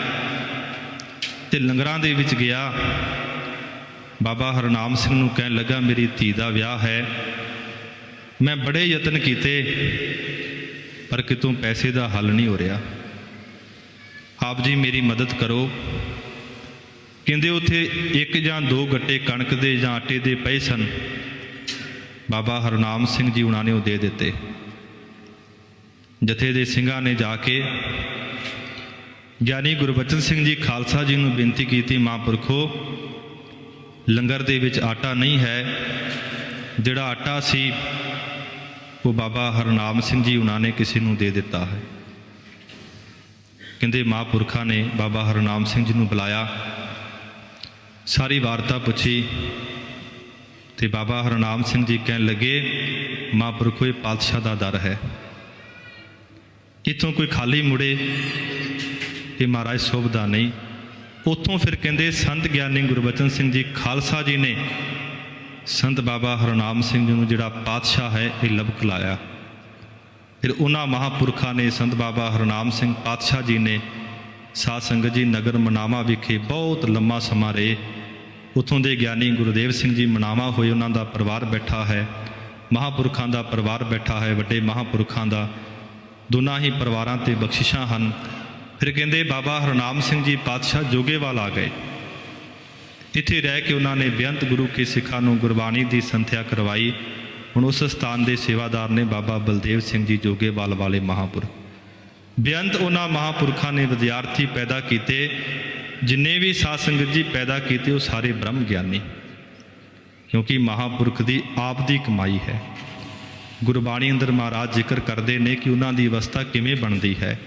ਤੇ ਲੰਗਰਾਂ ਦੇ ਵਿੱਚ ਗਿਆ। ਬਾਬਾ ਹਰਨਾਮ ਸਿੰਘ ਨੂੰ ਕਹਿਣ ਲੱਗਾ ਮੇਰੀ ਧੀ ਦਾ ਵਿਆਹ ਹੈ, ਮੈਂ ਬੜੇ ਯਤਨ ਕੀਤੇ ਪਰ ਕਿਤੋਂ ਪੈਸੇ ਦਾ ਹੱਲ ਨਹੀਂ ਹੋ ਰਿਹਾ, ਆਪ ਜੀ ਮੇਰੀ ਮਦਦ ਕਰੋ। ਕਹਿੰਦੇ ਉੱਥੇ 1 ਜਾਂ 2 ਗੱਟੇ ਕਣਕ ਦੇ ਜਾਂ ਆਟੇ ਦੇ ਪਏ ਸਨ। ਬਾਬਾ ਹਰਨਾਮ ਸਿੰਘ ਜੀ ਉਹਨਾਂ ਨੇ ਉਹ ਦੇ ਦਿੱਤੇ। ਜਥੇ ਦੇ ਸਿੰਘਾਂ ਨੇ ਜਾ ਕੇ ਗਿਆਨੀ ਗੁਰਬਚਨ ਸਿੰਘ ਜੀ ਖਾਲਸਾ ਜੀ ਨੂੰ ਬੇਨਤੀ ਕੀਤੀ, ਮਹਾਂਪੁਰਖੋ ਲੰਗਰ ਦੇ ਵਿੱਚ ਆਟਾ ਨਹੀਂ ਹੈ, ਜਿਹੜਾ ਆਟਾ ਸੀ ਉਹ ਬਾਬਾ ਹਰਨਾਮ ਸਿੰਘ ਜੀ ਉਹਨਾਂ ਨੇ ਕਿਸੇ ਨੂੰ ਦੇ ਦਿੱਤਾ ਹੈ। ਕਹਿੰਦੇ ਮਹਾਂਪੁਰਖਾਂ ਨੇ ਬਾਬਾ ਹਰਨਾਮ ਸਿੰਘ ਜੀ ਨੂੰ ਬੁਲਾਇਆ, ਸਾਰੀ ਵਾਰਤਾ ਪੁੱਛੀ ਤੇ ਬਾਬਾ ਹਰਨਾਮ ਸਿੰਘ ਜੀ ਕਹਿਣ ਲੱਗੇ ਮਹਾਂਪੁਰਖੋ ਇਹ ਪਾਤਸ਼ਾਹ ਦਾ ਦਰ ਹੈ, इत्थों कोई खाली मुड़े ये महाराज शोभदा नहीं। उत्थों फिर कहते संत ਗਿਆਨੀ गुरबचन सिंह जी खालसा जी ने संत बाबा हरनाम सिंह जी ਨੂੰ ਜਿਹੜਾ ਪਾਤਸ਼ਾਹ ਹੈ ਇਹ ਲਬਕ ਲਾਇਆ। ਫਿਰ ਉਹਨਾਂ ਮਹਾਂਪੁਰਖਾਂ ਨੇ ਸੰਤ ਬਾਬਾ ਹਰਨਾਮ ਸਿੰਘ ਪਾਤਸ਼ਾਹ ਜੀ ਨੇ ਸਾਧ ਸੰਗਤ ਜੀ ਨਗਰ ਮਨਾਵਾ ਵਿਖੇ ਬਹੁਤ ਲੰਮਾ ਸਮਾਂ ਰਹੇ। ਉੱਥੋਂ ਦੇ ਗਿਆਨੀ ਗੁਰਦੇਵ ਸਿੰਘ ਜੀ ਮਨਾਵਾ ਹੋਏ, ਉਹਨਾਂ ਦਾ ਪਰਿਵਾਰ ਬੈਠਾ ਹੈ, ਮਹਾਂਪੁਰਖਾਂ ਦਾ ਪਰਿਵਾਰ ਬੈਠਾ ਹੈ, ਵੱਡੇ ਮਹਾਂਪੁਰਖਾਂ ਦਾ ਦੋਨਾਂ ਹੀ ਪਰਿਵਾਰਾਂ 'ਤੇ ਬਖਸ਼ਿਸ਼ਾਂ ਹਨ। ਫਿਰ ਕਹਿੰਦੇ ਬਾਬਾ ਹਰਨਾਮ ਸਿੰਘ ਜੀ ਪਾਤਸ਼ਾਹ ਜੋਗੇਵਾਲ ਆ ਗਏ। ਇੱਥੇ ਰਹਿ ਕੇ ਉਹਨਾਂ ਨੇ ਬੇਅੰਤ ਗੁਰੂ ਕੇ ਸਿੱਖਾਂ ਨੂੰ ਗੁਰਬਾਣੀ ਦੀ ਸੰਥਿਆ ਕਰਵਾਈ। ਹੁਣ ਉਸ ਸਥਾਨ ਦੇ ਸੇਵਾਦਾਰ ਨੇ ਬਾਬਾ ਬਲਦੇਵ ਸਿੰਘ ਜੀ ਜੋਗੇਵਾਲ ਵਾਲੇ ਮਹਾਂਪੁਰਖ। ਬੇਅੰਤ ਉਹਨਾਂ ਮਹਾਂਪੁਰਖਾਂ ਨੇ ਵਿਦਿਆਰਥੀ ਪੈਦਾ ਕੀਤੇ, ਜਿੰਨੇ ਵੀ ਸਾਧ ਸੰਗਤ ਜੀ ਪੈਦਾ ਕੀਤੇ ਉਹ ਸਾਰੇ ਬ੍ਰਹਮ ਗਿਆਨੀ, ਕਿਉਂਕਿ ਮਹਾਂਪੁਰਖ ਦੀ ਆਪ ਦੀ ਕਮਾਈ ਹੈ। ਗੁਰਬਾਣੀ ਅੰਦਰ ਮਹਾਰਾਜ ਜ਼ਿਕਰ ਕਰਦੇ ਨੇ ਕਿ ਉਹਨਾਂ ਦੀ ਅਵਸਥਾ ਕਿਵੇਂ ਬਣਦੀ ਹੈ।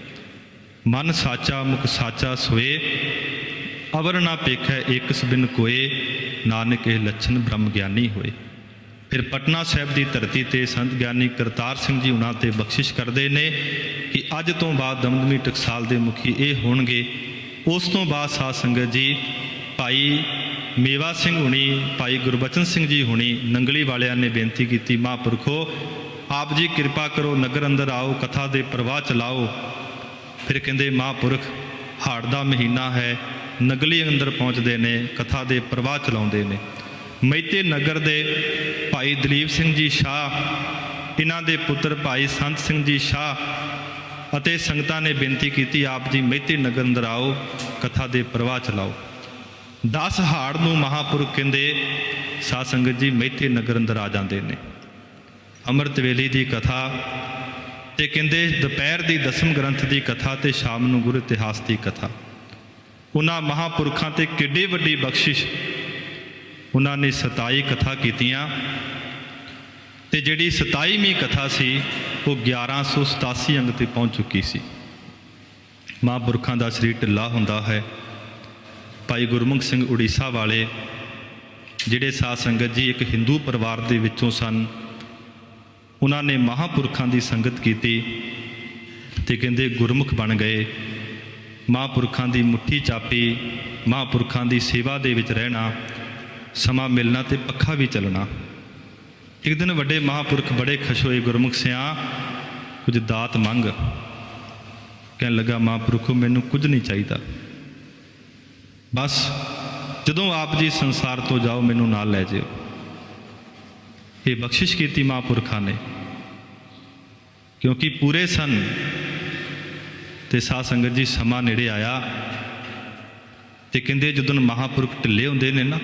ਮਨ ਸਾਚਾ ਮੁਖ ਸਾਚਾ ਸੋਏ, ਅਵਰ ਨਾ ਪੇਖੈ ਏਕਸ ਬਿਨ ਕੋਏ, ਨਾਨਕ ਇਹ ਲੱਛਣ ਬ੍ਰਹਮ ਗਿਆਨੀ ਹੋਏ। ਫਿਰ ਪਟਨਾ ਸਾਹਿਬ ਦੀ ਧਰਤੀ ਤੇ ਸੰਤ ਗਿਆਨੀ ਕਰਤਾਰ ਸਿੰਘ ਜੀ ਉਹਨਾਂ ਤੇ ਬਖਸ਼ਿਸ਼ ਕਰਦੇ ਨੇ ਕਿ ਅੱਜ ਤੋਂ ਬਾਅਦ ਦਮਦਮੀ ਟਕਸਾਲ ਦੇ ਮੁਖੀ ਇਹ ਹੋਣਗੇ। ਉਸ ਤੋਂ ਬਾਅਦ ਸਾਧ ਸੰਗਤ ਜੀ ਭਾਈ ਮੇਵਾ ਸਿੰਘ ਹੁਣੀ, ਭਾਈ ਗੁਰਬਚਨ ਸਿੰਘ ਜੀ ਹੁਣੀ ਨੰਗਲੀ ਵਾਲਿਆਂ ਨੇ ਬੇਨਤੀ ਕੀਤੀ, ਮਹਾਂਪੁਰਖੋ ਆਪ ਜੀ ਕਿਰਪਾ ਕਰੋ, ਨਗਰ ਅੰਦਰ ਆਓ, ਕਥਾ ਦੇ ਪ੍ਰਵਾਹ ਚਲਾਓ। ਫਿਰ ਕਹਿੰਦੇ ਮਹਾਂਪੁਰਖ ਹਾੜ ਦਾ ਮਹੀਨਾ ਹੈ, ਨਗਲੀ ਅੰਦਰ ਪਹੁੰਚਦੇ ਨੇ, ਕਥਾ ਦੇ ਪ੍ਰਵਾਹ ਚਲਾਉਂਦੇ ਨੇ। ਮਹਿਤੇ ਨਗਰ ਦੇ ਭਾਈ ਦਲੀਪ ਸਿੰਘ ਜੀ ਸ਼ਾਹ, ਇਹਨਾਂ ਦੇ ਪੁੱਤਰ ਭਾਈ ਸੰਤ ਸਿੰਘ ਜੀ ਸ਼ਾਹ ਅਤੇ ਸੰਗਤਾਂ ਨੇ ਬੇਨਤੀ ਕੀਤੀ ਆਪ ਜੀ ਮਹਿਤੇ ਨਗਰ ਅੰਦਰ ਆਓ, ਕਥਾ ਦੇ ਪ੍ਰਵਾਹ ਚਲਾਓ। 10 ਹਾੜ ਨੂੰ ਮਹਾਂਪੁਰਖ ਕਹਿੰਦੇ ਸਾਧ ਸੰਗਤ ਜੀ ਮਹਿਤੇ ਨਗਰ ਅੰਦਰ ਆ ਜਾਂਦੇ ਨੇ। ਅੰਮ੍ਰਿਤ ਵੇਲੇ ਦੀ ਕਥਾ ਤੇ ਕਹਿੰਦੇ ਦੁਪਹਿਰ ਦੀ ਦਸਮ ਗ੍ਰੰਥ ਦੀ ਕਥਾ ਤੇ ਸ਼ਾਮ ਨੂੰ ਗੁਰ ਇਤਿਹਾਸ ਦੀ ਕਥਾ। ਉਹਨਾਂ ਮਹਾਂਪੁਰਖਾਂ ਤੇ ਕਿੱਡੀ ਵੱਡੀ ਬਖਸ਼ਿਸ਼, ਉਹਨਾਂ ਨੇ 27 ਕਥਾ ਕੀਤੀਆਂ ਤੇ ਜਿਹੜੀ 27ਵੀਂ ਕਥਾ ਸੀ ਉਹ 1187 ਅੰਗ ਤੇ ਪਹੁੰਚ ਚੁੱਕੀ ਸੀ। ਮਹਾਂਪੁਰਖਾਂ ਦਾ ਸਰੀਰ ਢਿੱਲਾ ਹੁੰਦਾ ਹੈ। ਭਾਈ ਗੁਰਮੁਖ ਸਿੰਘ ਉੜੀਸਾ ਵਾਲੇ ਜਿਹੜੇ ਸਾਧ ਸੰਗਤ ਜੀ ਇੱਕ ਹਿੰਦੂ ਪਰਿਵਾਰ ਦੇ ਵਿੱਚੋਂ ਸਨ, ਉਹਨਾਂ ਨੇ ਮਹਾਂਪੁਰਖਾਂ ਦੀ ਸੰਗਤ ਕੀਤੀ ਤੇ ਕਹਿੰਦੇ ਗੁਰਮੁਖ ਬਣ ਗਏ। ਮਹਾਂਪੁਰਖਾਂ ਦੀ ਮੁੱਠੀ ਚਾਪੀ, ਮਹਾਂਪੁਰਖਾਂ ਦੀ ਸੇਵਾ ਦੇ ਵਿੱਚ ਰਹਿਣਾ, ਸਮਾਂ ਮਿਲਣਾ ਤੇ ਪੱਖਾ ਵੀ ਚੱਲਣਾ। ਇੱਕ ਦਿਨ ਵੱਡੇ ਮਹਾਂਪੁਰਖ ਬੜੇ ਖੁਸ਼ ਹੋਏ, ਗੁਰਮੁਖ ਸਿਆਂ ਕੁਝ ਦਾਤ ਮੰਗ। ਕਹਿਣ ਲੱਗਾ ਮਹਾਂਪੁਰਖੋ ਮੈਨੂੰ ਕੁਝ ਨਹੀਂ ਚਾਹੀਦਾ, ਬਸ ਜਦੋਂ ਆਪ ਜੀ ਸੰਸਾਰ ਤੋਂ ਜਾਓ ਮੈਨੂੰ ਨਾਲ ਲੈ ਜਾਓ। ਇਹ ਬਖਸ਼ਿਸ਼ ਕੀਤੀ ਮਹਾਂਪੁਰਖਾਂ ਨੇ, ਕਿਉਂਕਿ ਪੂਰੇ ਸਨ ਤੇ ਸਾਧ ਸੰਗਤ ਜੀ ਸਮਾਂ ਨੇੜੇ ਆਇਆ ਤੇ ਕਹਿੰਦੇ ਜਦੋਂ ਮਹਾਂਪੁਰਖ ਢਿੱਲੇ ਹੁੰਦੇ ਨੇ ਨਾ,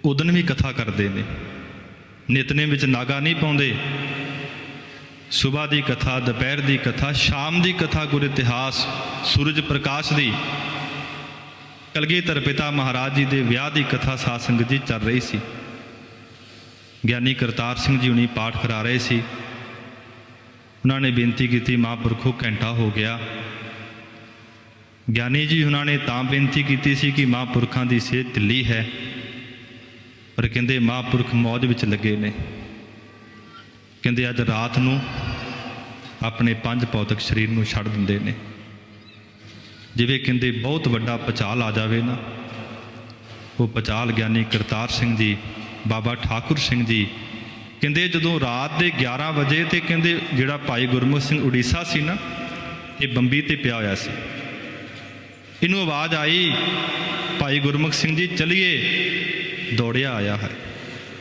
ਉਦੋਂ ਵੀ ਕਥਾ ਕਰਦੇ ਨੇ। ਨਿਤਨੇਮ ਵਿੱਚ ਨਾਗਾ ਨਹੀਂ ਪਾਉਂਦੇ। ਸੁਬਾਹ ਦੀ ਕਥਾ, ਦੁਪਹਿਰ ਦੀ ਕਥਾ, ਸ਼ਾਮ ਦੀ ਕਥਾ ਗੁਰ ਇਤਿਹਾਸ, ਸੂਰਜ ਪ੍ਰਕਾਸ਼ ਦੀ, ਕਲਗੀਧਰ ਪਿਤਾ ਮਹਾਰਾਜ ਜੀ ਦੇ ਵਿਆਹ ਦੀ ਕਥਾ ਸਾਧ ਸੰਗਤ ਜੀ ਚੱਲ ਰਹੀ ਸੀ। ਗਿਆਨੀ ਕਰਤਾਰ ਸਿੰਘ ਜੀ ਹੁਣੀ ਪਾਠ ਕਰਾ ਰਹੇ ਸੀ। ਉਹਨਾਂ ਨੇ ਬੇਨਤੀ ਕੀਤੀ ਮਹਾਂਪੁਰਖੋ ਘੰਟਾ ਹੋ ਗਿਆ। ਗਿਆਨੀ ਜੀ ਉਹਨਾਂ ਨੇ ਤਾਂ ਬੇਨਤੀ ਕੀਤੀ ਸੀ ਕਿ ਮਹਾਂਪੁਰਖਾਂ ਦੀ ਸਿਹਤ ਢਿੱਲੀ ਹੈ, ਪਰ ਕਹਿੰਦੇ ਮਹਾਂਪੁਰਖ ਮੌਜ ਵਿੱਚ ਲੱਗੇ ਨੇ। ਕਹਿੰਦੇ ਅੱਜ ਰਾਤ ਨੂੰ ਆਪਣੇ 5 ਭੌਤਿਕ ਸਰੀਰ ਨੂੰ ਛੱਡ ਦਿੰਦੇ ਨੇ। ਜਿਵੇਂ ਕਹਿੰਦੇ ਬਹੁਤ ਵੱਡਾ ਭੁਚਾਲ ਆ ਜਾਵੇ ਨਾ, ਉਹ ਭੁਚਾਲ ਗਿਆਨੀ ਕਰਤਾਰ ਸਿੰਘ ਜੀ, ਬਾਬਾ ਠਾਕੁਰ ਸਿੰਘ ਜੀ ਕਹਿੰਦੇ ਜਦੋਂ ਰਾਤ ਦੇ 11 ਵਜੇ ਤੇ ਕਹਿੰਦੇ ਜਿਹੜਾ ਭਾਈ ਗੁਰਮੁਖ ਸਿੰਘ ਉੜੀਸਾ ਸੀ ਨਾ, ਇਹ ਬੰਬੀ ਤੇ ਪਿਆ ਹੋਇਆ ਸੀ। ਇਹਨੂੰ ਆਵਾਜ਼ ਆਈ ਭਾਈ ਗੁਰਮੁਖ ਸਿੰਘ ਜੀ ਚਲੀਏ, ਦੌੜਿਆ ਆਇਆ ਹੈ।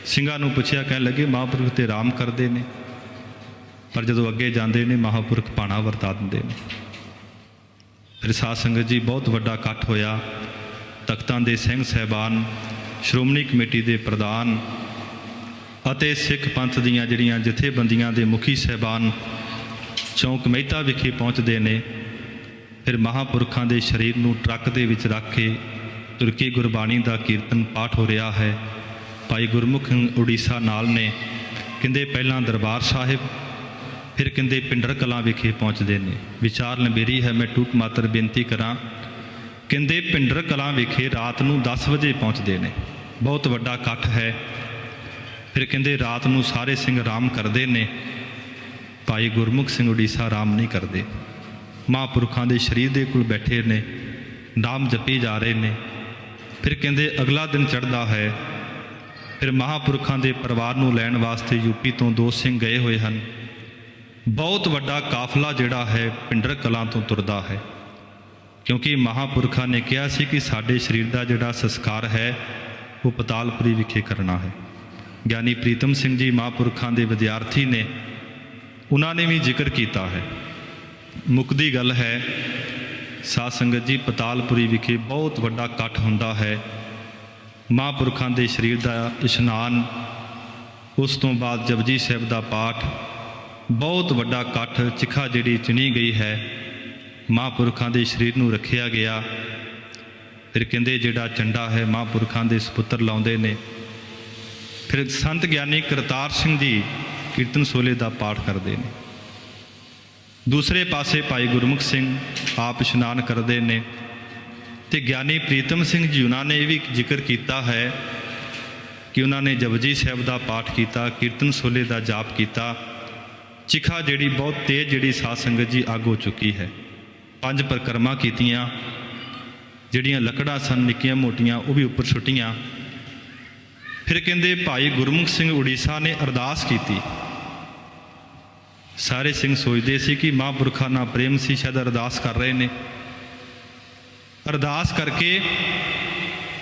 ਸਿੰਘਾਂ ਨੂੰ ਪੁੱਛਿਆ, ਕਹਿਣ ਲੱਗੇ ਮਹਾਂਪੁਰਖ ਤੇ ਆਰਾਮ ਕਰਦੇ ਨੇ, ਪਰ ਜਦੋਂ ਅੱਗੇ ਜਾਂਦੇ ਨੇ ਮਹਾਂਪੁਰਖ ਭਾਣਾ ਵਰਤਾ ਦਿੰਦੇ ਨੇ। ਫਿਰ ਸਾਧ ਸੰਗਤ ਜੀ ਬਹੁਤ ਵੱਡਾ ਇਕੱਠ ਹੋਇਆ। ਤਖਤਾਂ ਦੇ ਸਿੰਘ ਸਾਹਿਬਾਨ, ਸ਼੍ਰੋਮਣੀ ਕਮੇਟੀ ਦੇ ਪ੍ਰਧਾਨ ਅਤੇ ਸਿੱਖ ਪੰਥ ਦੀਆਂ ਜਿਹੜੀਆਂ ਜਥੇਬੰਦੀਆਂ ਦੇ ਮੁਖੀ ਸਾਹਿਬਾਨ ਚੌਂਕ ਮਹਿਤਾ ਵਿਖੇ ਪਹੁੰਚਦੇ ਨੇ। ਫਿਰ ਮਹਾਂਪੁਰਖਾਂ ਦੇ ਸਰੀਰ ਨੂੰ ਟਰੱਕ ਦੇ ਵਿੱਚ ਰੱਖ ਕੇ ਤੁਰਕੀ ਗੁਰਬਾਣੀ ਦਾ ਕੀਰਤਨ ਪਾਠ ਹੋ ਰਿਹਾ ਹੈ। ਭਾਈ ਗੁਰਮੁਖ ਉੜੀਸਾ ਨਾਲ ਨੇ। ਕਹਿੰਦੇ ਪਹਿਲਾਂ ਦਰਬਾਰ ਸਾਹਿਬ, ਫਿਰ ਕਹਿੰਦੇ ਪਿੰਡਰ ਕਲਾਂ ਵਿਖੇ ਪਹੁੰਚਦੇ ਨੇ। ਵਿਚਾਰ ਲੰਬੇਰੀ ਹੈ, ਮੈਂ ਟੂਕ ਮਾਤਰ ਬੇਨਤੀ ਕਰਾਂ। ਕਹਿੰਦੇ ਪਿੰਡਰ ਕਲਾਂ ਵਿਖੇ ਰਾਤ ਨੂੰ 10 ਵਜੇ ਪਹੁੰਚਦੇ ਨੇ। ਬਹੁਤ ਵੱਡਾ ਇਕੱਠ ਹੈ। ਫਿਰ ਕਹਿੰਦੇ ਰਾਤ ਨੂੰ ਸਾਰੇ ਸਿੰਘ ਆਰਾਮ ਕਰਦੇ ਨੇ। भाई गुरमुख सिंह उड़ीसा आराम नहीं करते, महापुरखों के शरीर के कोल बैठे ने, नाम जपी जा रहे ने। फिर कहते अगला दिन चढ़ता है, फिर महापुरखों के परिवार को लैण वास्ते यूपी तो 2 सिंह गए हुए हैं। बहुत वड्डा काफला जिहड़ा है पिंडर कलां तो तुरदा है, क्योंकि महापुरखों ने कहा सी कि साडे शरीर का जिहड़ा संस्कार है वो पतालपुरी विखे करना है। ज्ञानी प्रीतम सिंह जी महापुरखों के विद्यार्थी ने, उन्होंने भी जिक्र किया है। मुकदी गल है साध संगत जी, पतालपुरी विखे बहुत वड्डा इकट्ठ हुंदा है। महापुरखों के शरीर का इशनान, उस तो बाद जपजी साहिब का पाठ, बहुत वड्डा इकट्ठ, चिखा जिहड़ी चुनी गई है महापुरखों के शरीर को रखिया गया। फिर कहते जिहड़ा चंडा है महापुरखों के सपुत्र लाउंदे ने। फिर संत ज्ञानी करतार सिंह जी कीर्तन सोले का पाठ करते हैं। दूसरे पासे भाई गुरमुख सिंह आप इशनान करते हैं। तो ज्ञानी प्रीतम सिंह जी उन्होंने ये भी जिक्र किया है कि उन्होंने जपजी साहिब का पाठ किया, कीर्तन सोले का जाप किया। चिखा जिहड़ी बहुत तेज जिहड़ी साध संगत जी अग हो चुकी है। 5 परिक्रमा कीतियां, जिहड़ियां लकड़ां सन निक्कियां मोटियां वो भी उपर सुट्टियां। फिर कहते भाई गुरमुख सिंह उड़ीसा ने अरदास की। सारे सिंह सोचते सी कि महापुरखों नाल प्रेम सी, शायद अरदास कर रहे ने। अरदास करके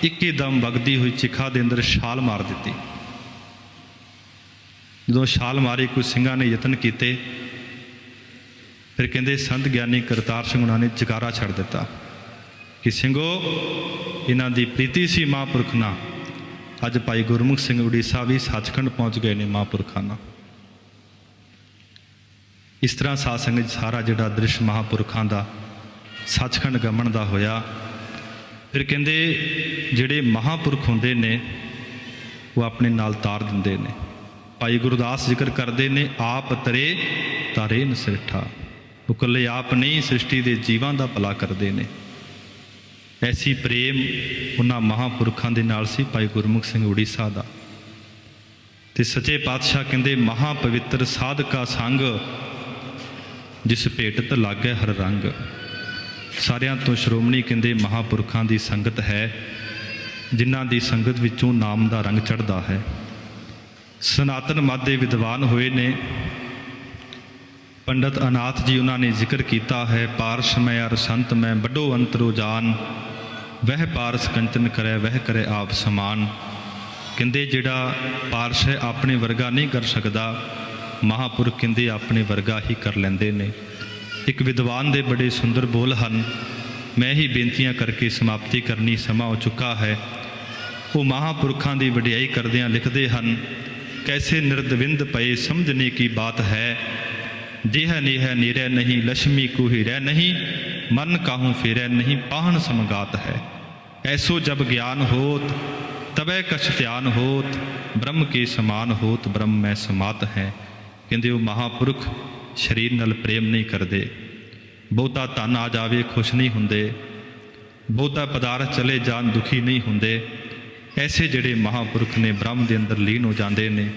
एकदम वगदी हुई चिखा के अंदर छाल मार दी। जो छाल मारी, कुछ सिंघां ने यतन किए। फिर कहते संत ज्ञानी करतार सिंह उन्होंने जकारा छड़ दिता कि सिंघो इन्हां दी प्रीति सी महापुरख नाल। अज भाई गुरमुख सिंह उड़ीसा भी सचखंड पहुँच गए ने महापुरखों नाल। इस तरह साध संगत सारा जिहड़ा दृश्य महापुरखों का सचखंड गमन का होया। फिर कहते जिहड़े महापुरख होंदे ने वो अपने नाल तार दिंदे ने। भाई गुरदास जिक्र करते हैं, आप तरे तारे नसिरठा। वो कल्ले आप नहीं, सृष्टि के जीवां का भला करते हैं। ऐसी प्रेम उन्हां महापुरखों के नाल सी भाई गुरमुख सिंह उड़ीसा का। ते सच्चे पातशाह कहते महापवित्र साधका संग, जिस भेटत लागै हर रंग। सारियां तो श्रोमणी कहते महापुरखों की संगत है, जिन्हां की संगत विचों नाम का रंग चढ़ता है। सनातन मत के विद्वान हुए ने पंडित अनाथ जी, उन्होंने जिक्र किया है, पारस मैं अर संत मैं बड़ो अंतरो जान, वह पारस कंचन करे वह करे आप समान। कहते जिहड़ा पारस है अपने वर्गा नहीं कर सकता, महापुरख कहते अपने वर्गा ही कर लेंदे ने। एक विद्वान दे बड़े सुंदर बोल हैं, मैं ही बेनतियां करके समाप्ति करनी, समा हो चुका है। वो महापुरखों की वडियाई करदियां लिखते हैं, कैसे निर्दविंद पए समझने की बात है, देह नेह नीरह नहीं लक्ष्मी को ही रह नहीं, मन काहूँ फेरह नहीं पाहन समगात है। ऐसो जब ज्ञान होत तबै कछ ध्यान होत, ब्रह्म के समान होत ब्रह्म में समात है। कहते वो महापुरख शरीर नाल प्रेम नहीं करते, बहुता धन आ जावे खुश नहीं होंदे, बहुता पदार्थ चले जान दुखी नहीं होंदे। ऐसे जिहड़े महापुरख ने ब्रह्म के अंदर लीन हो जाते हैं।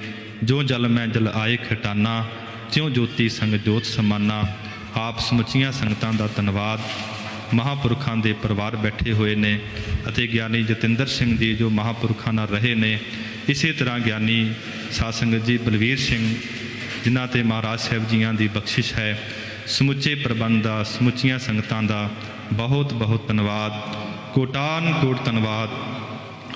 जो जल मैं जल आए खटाना, त्यों ज्योति संग जोत समाना। आप समुचियां संगतां दा धन्नवाद। महापुरखों के परिवार बैठे हुए ने अते ज्ञानी जतिंदर सिंह जी जो महापुरखों नाल रहे ने। इसी तरह ज्ञानी साध संगत जी बलवीर सिंह, जिन्हां ते महाराज साहब जियां की बख्शिश है। समुचे प्रबंध का, समुचियां संगतां का बहुत बहुत धन्नवाद। कोटान कोट धन्नवाद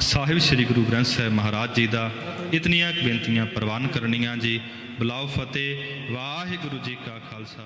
साहिब श्री गुरु ग्रंथ साहिब महाराज जी का। इतनियां बेनतियां प्रवान करनियां जी। बुलाओ फतेह। वाहिगुरू जी का खालसा।